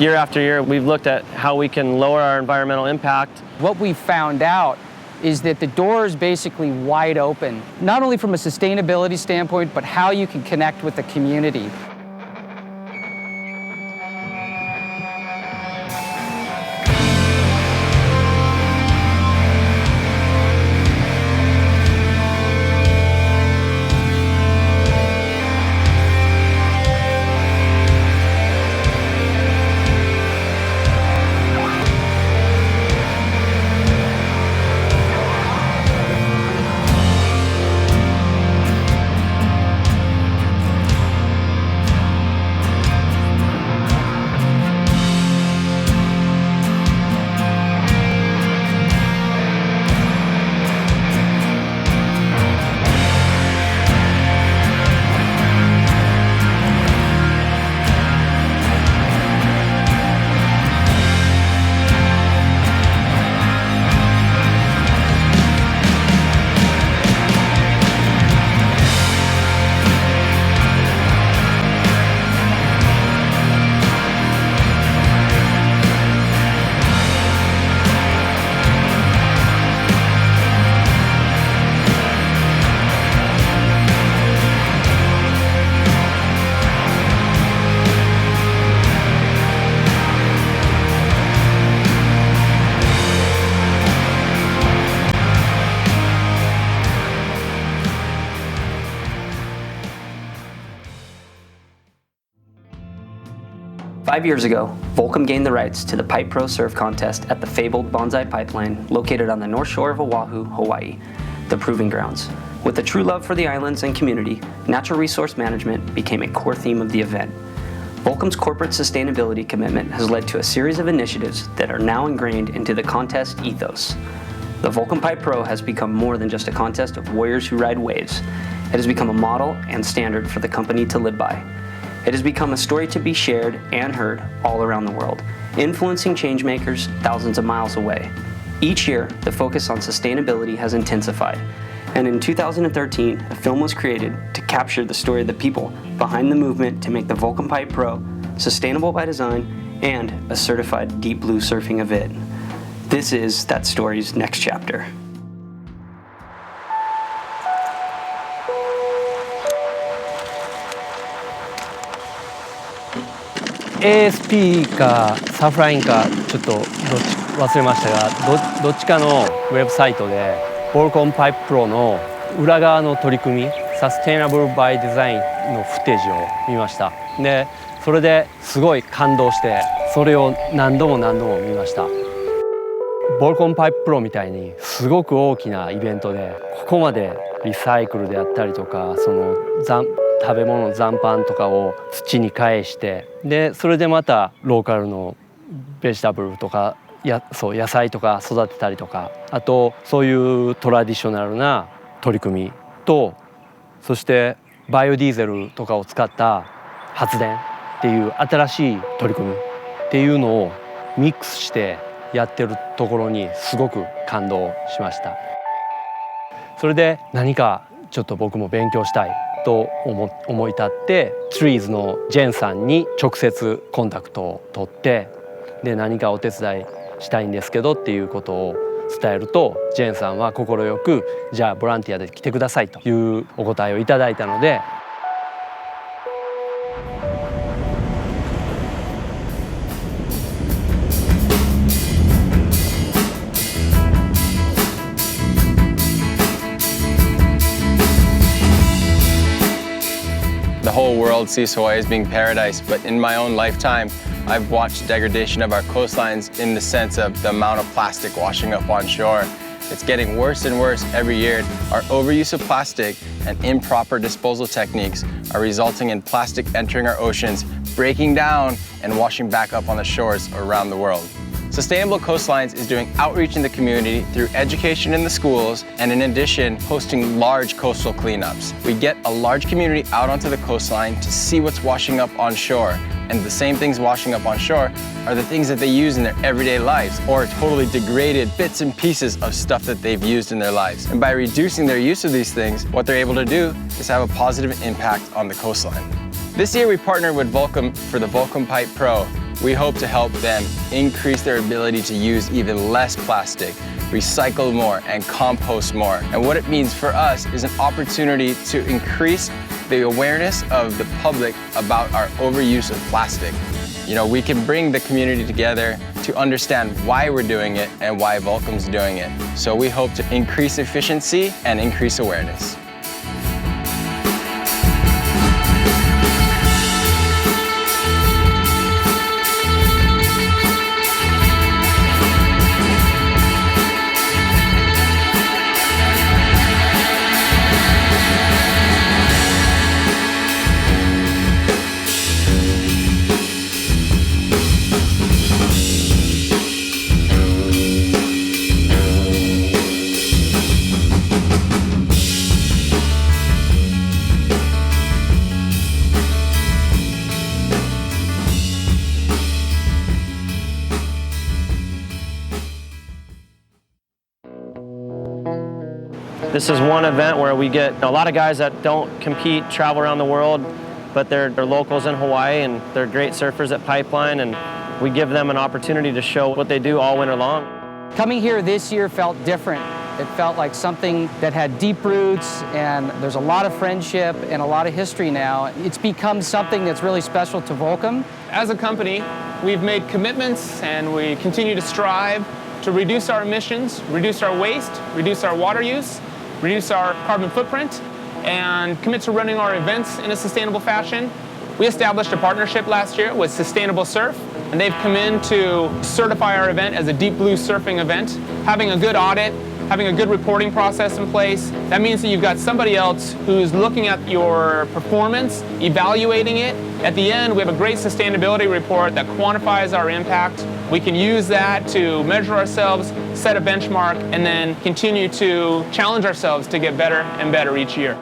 Year after year, we've looked at how we can lower our environmental impact. What we found out is that the door is basically wide open, not only from a sustainability standpoint, but how you can connect with the community. Five years ago, Volcom gained the rights to the Pipe Pro Surf Contest at the fabled Bonsai Pipeline located on the north shore of Oahu, Hawaii, the proving grounds. With a true love for the islands and community, natural resource management became a core theme of the event. Volcom's corporate sustainability commitment has led to a series of initiatives that are now ingrained into the contest ethos. The Volcom Pipe Pro has become more than just a contest of warriors who ride waves. It has become a model and standard for the company to live by. It has become a story to be shared and heard all around the world, influencing changemakers thousands of miles away. Each year, the focus on sustainability has intensified, and in 2013, a film was created to capture the story of the people behind the movement to make the Volcom Pipe Pro sustainable by design and a certified deep blue surfing event. This is that story's next chapter. ASP かサフラインかちょっと忘れましたが、どっちかのウェブサイトでVolcom Pipe Proの裏側の取り組み、サステナブルバイデザインのフテージを見ました。で、それですごい感動して、それを何度も見ました。Volcom Pipe Proみたいにすごく大きなイベントで、ここまでリサイクルであったりとか、その食べ物の残飯とかを土に返して、でそれでまたローカルのベジタブルとか野菜とか育てたりとか、あとそういうトラディショナルな取り組みと、そしてバイオディーゼルとかを使った発電っていう新しい取り組みっていうのをミックスしてやってるところにすごく感動しました。それで何かちょっと僕も勉強したいと思い立って、Trees のジェンさんに直接コンタクトを取って、で何かお手伝いしたいんですけどっていうことを伝えると、ジェンさんは快くじゃあボランティアで来てくださいというお答えをいただいたので、The whole world sees Hawaii as being paradise, but in my own lifetime, I've watched degradation of our coastlines in the sense of the amount of plastic washing up on shore. It's getting worse and worse every year. Our overuse of plastic and improper disposal techniques are resulting in plastic entering our oceans, breaking down, and washing back up on the shores around the world. Sustainable Coastlines is doing outreach in the community through education in the schools, and in addition, hosting large coastal cleanups. We get a large community out onto the coastline to see what's washing up on shore, and the same things washing up on shore are the things that they use in their everyday lives, or totally degraded bits and pieces of stuff that they've used in their lives. And by reducing their use of these things, what they're able to do is have a positive impact on the coastline. This year we partnered with Volcom for the Volcom Pipe Pro. we hope to help them increase their ability to use even less plastic, recycle more, and compost more. And what it means for us is an opportunity to increase the awareness of the public about our overuse of plastic. You know, we can bring the community together to understand why we're doing it and why Volcom's doing it. So we hope to increase efficiency and increase awareness. This is one event where we get a lot of guys that don't compete, travel around the world, but they're locals in Hawaii and they're great surfers at Pipeline, and we give them an opportunity to show what they do all winter long. Coming here this year felt different. It felt like something that had deep roots, and there's a lot of friendship and a lot of history now. It's become something that's really special to Volcom. As a company, we've made commitments and we continue to strive to reduce our emissions, reduce our waste, reduce our water use, reduce our carbon footprint, and commit to running our events in a sustainable fashion. We established a partnership last year with Sustainable Surf, and they've come in to certify our event as a deep blue surfing event. Having a good audit, having a good reporting process in place, that means that you've got somebody else who's looking at your performance, evaluating it. At the end, we have a great sustainability report that quantifies our impact. We can use that to measure ourselves, set a benchmark, and then continue to challenge ourselves to get better and better each year.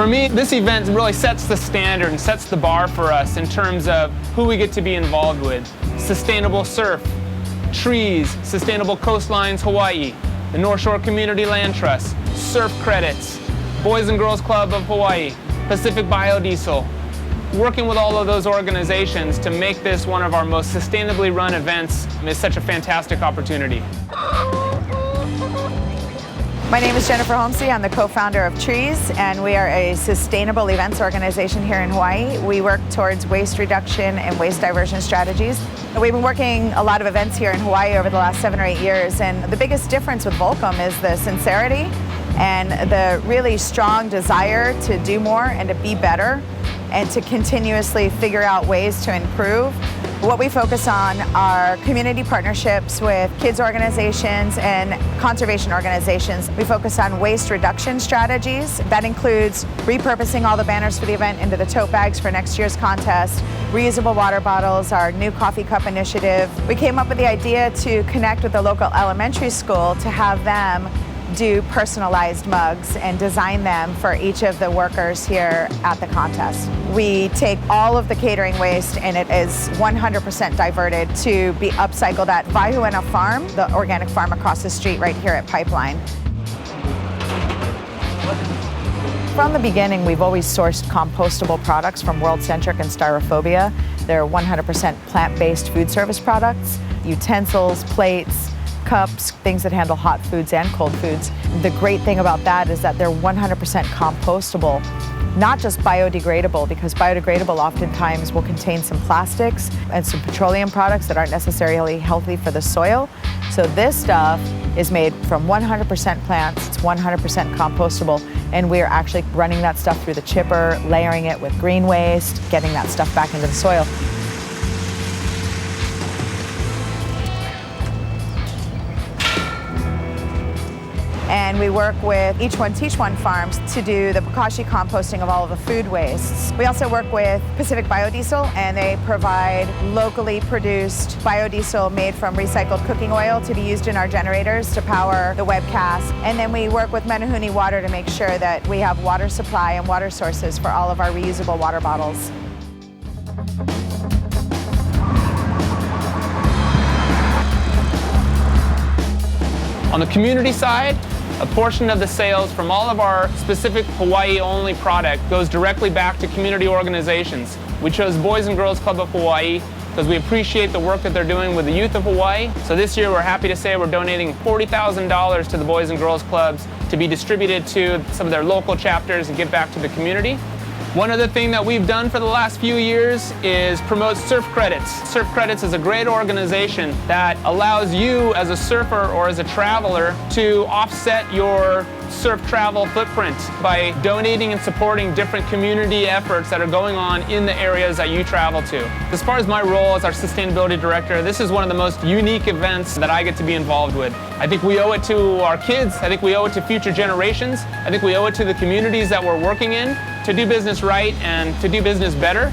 For me, this event really sets the standard and sets the bar for us in terms of who we get to be involved with. Sustainable surf, trees, sustainable coastlines, Hawaii, the North Shore Community Land Trust, surf credits, Boys and Girls Club of Hawaii, Pacific Biodiesel. Working with all of those organizations to make this one of our most sustainably run events is such a fantastic opportunity. My name is Jennifer Holmesy. I'm the co-founder of Trees, and we are a sustainable events organization here in Hawaii. We work towards waste reduction and waste diversion strategies. We've been working a lot of events here in Hawaii over the last 7 or 8 years, and the biggest difference with Volcom is the sincerity and the really strong desire to do more and to be better and to continuously figure out ways to improve. What we focus on are community partnerships with kids organizations and conservation organizations. We focus on waste reduction strategies. That includes repurposing all the banners for the event into the tote bags for next year's contest, reusable water bottles, our new coffee cup initiative. We came up with the idea to connect with the local elementary school to have them do personalized mugs and design them for each of the workers here at the contest. We take all of the catering waste and it is 100% diverted to be upcycled at Vaihuena Farm, the organic farm across the street right here at Pipeline. From the beginning, we've always sourced compostable products from World Centric and Styrophobia. They're 100% plant-based food service products, utensils, plates, cups, things that handle hot foods and cold foods. The great thing about that is that they're 100% compostable. not just biodegradable, because biodegradable oftentimes will contain some plastics and some petroleum products that aren't necessarily healthy for the soil. So this stuff is made from 100% plants, it's 100% compostable, and we're actually running that stuff through the chipper, layering it with green waste, getting that stuff back into the soil. And we work with Each One Teach One farms to do the bokashi composting of all of the food wastes. We also work with Pacific Biodiesel, and they provide locally produced biodiesel made from recycled cooking oil to be used in our generators to power the webcast. And then we work with Menehune Water to make sure that we have water supply and water sources for all of our reusable water bottles. On the community side, a portion of the sales from all of our specific Hawaii-only product goes directly back to community organizations. We chose Boys and Girls Club of Hawaii because we appreciate the work that they're doing with the youth of Hawaii. So this year we're happy to say we're donating $40,000 to the Boys and Girls Clubs to be distributed to some of their local chapters and give back to the community. One other thing that we've done for the last few years is promote Surf Credits. Surf Credits is a great organization that allows you as a surfer or as a traveler to offset your surf travel footprint by donating and supporting different community efforts that are going on in the areas that you travel to. As far as my role as our sustainability director, this is one of the most unique events that I get to be involved with. I think we owe it to our kids. I think we owe it to future generations. I think we owe it to the communities that we're working in to do business right and to do business better.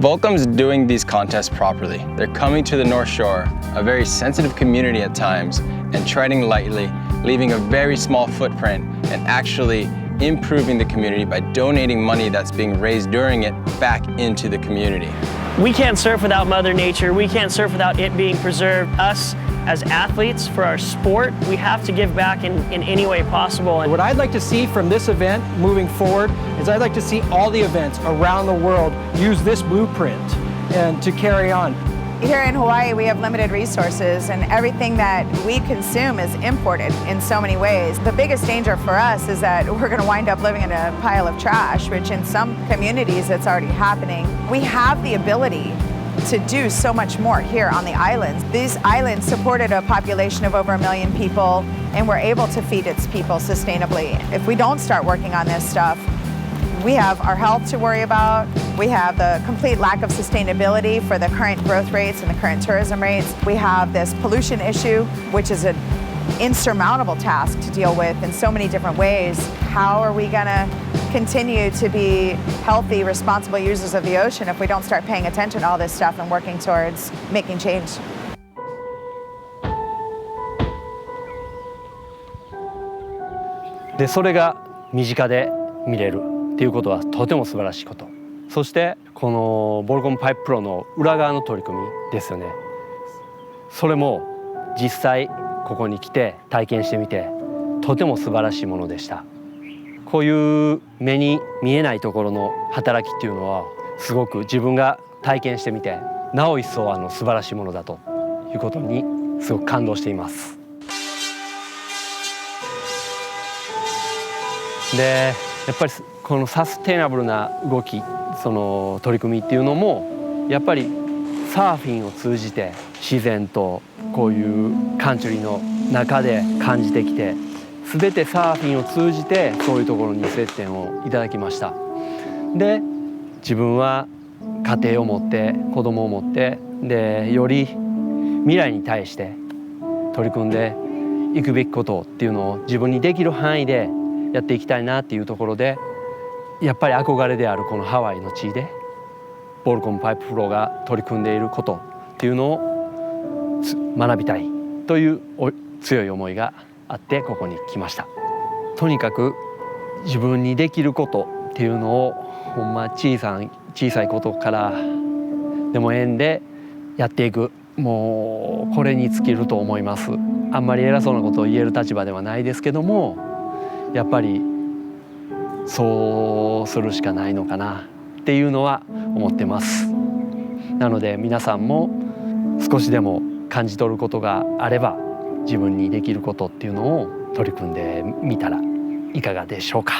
Volcom's doing these contests properly. They're coming to the North Shore, a very sensitive community at times, and treading lightly, leaving a very small footprint and actually improving the community by donating money that's being raised during it back into the community. We can't surf without Mother Nature. We can't surf without it being preserved. Us as athletes, for our sport, we have to give back in any way possible. What I'd like to see from this event moving forward is I'd like to see all the events around the world use this blueprint and to carry on. Here in Hawaii, we have limited resources, and everything that we consume is imported in so many ways. The biggest danger for us is that we're going to wind up living in a pile of trash, which in some communities it's already happening. We have the ability to do so much more here on the islands. These islands supported a population of over 1 million people, and we're able to feed its people sustainably. If we don't start working on this stuff, we have our health to worry about. We have the complete lack of sustainability for the current growth rates and the current tourism rates. We have this pollution issue, which is an insurmountable task to deal with in so many different ways. How are we gonna continue to be healthy, responsible users of the ocean if we don't start paying attention to all this stuff and working towards making change. でそれが身近で見れるっていうことはとても素晴らしいこと。そしてこのボルコムパイププロの裏側の取り組みですよね。それも実際ここに来て体験してみてとても素晴らしいものでした。こういう目に見えないところの働きっていうのはすごく自分が体験してみてなお一層素晴らしいものだということにすごく感動しています。でやっぱりこのサステナブルな動き、その取り組みっていうのもやっぱりサーフィンを通じて自然とこういうカントリーの中で感じてきて、全てサーフィンを通じてそういうところに接点をいただきました。で自分は家庭を持って子供を持ってでより未来に対して取り組んでいくべきことっていうのを自分にできる範囲でやっていきたいなっていうところで、やっぱり憧れであるこのハワイの地でボルコムパイププロが取り組んでいることっていうのを学びたいという強い思いがあってここに来ました。とにかく自分にできることっていうのをほんま小さいことからでも縁でやっていく、もうこれに尽きると思います。あんまり偉そうなことを言える立場ではないですけども、やっぱりそうするしかないのかなっていうのは思ってます。なので皆さんも少しでも感じ取ることがあれば自分にできることっていうのを取り組んでみたらいかがでしょうか。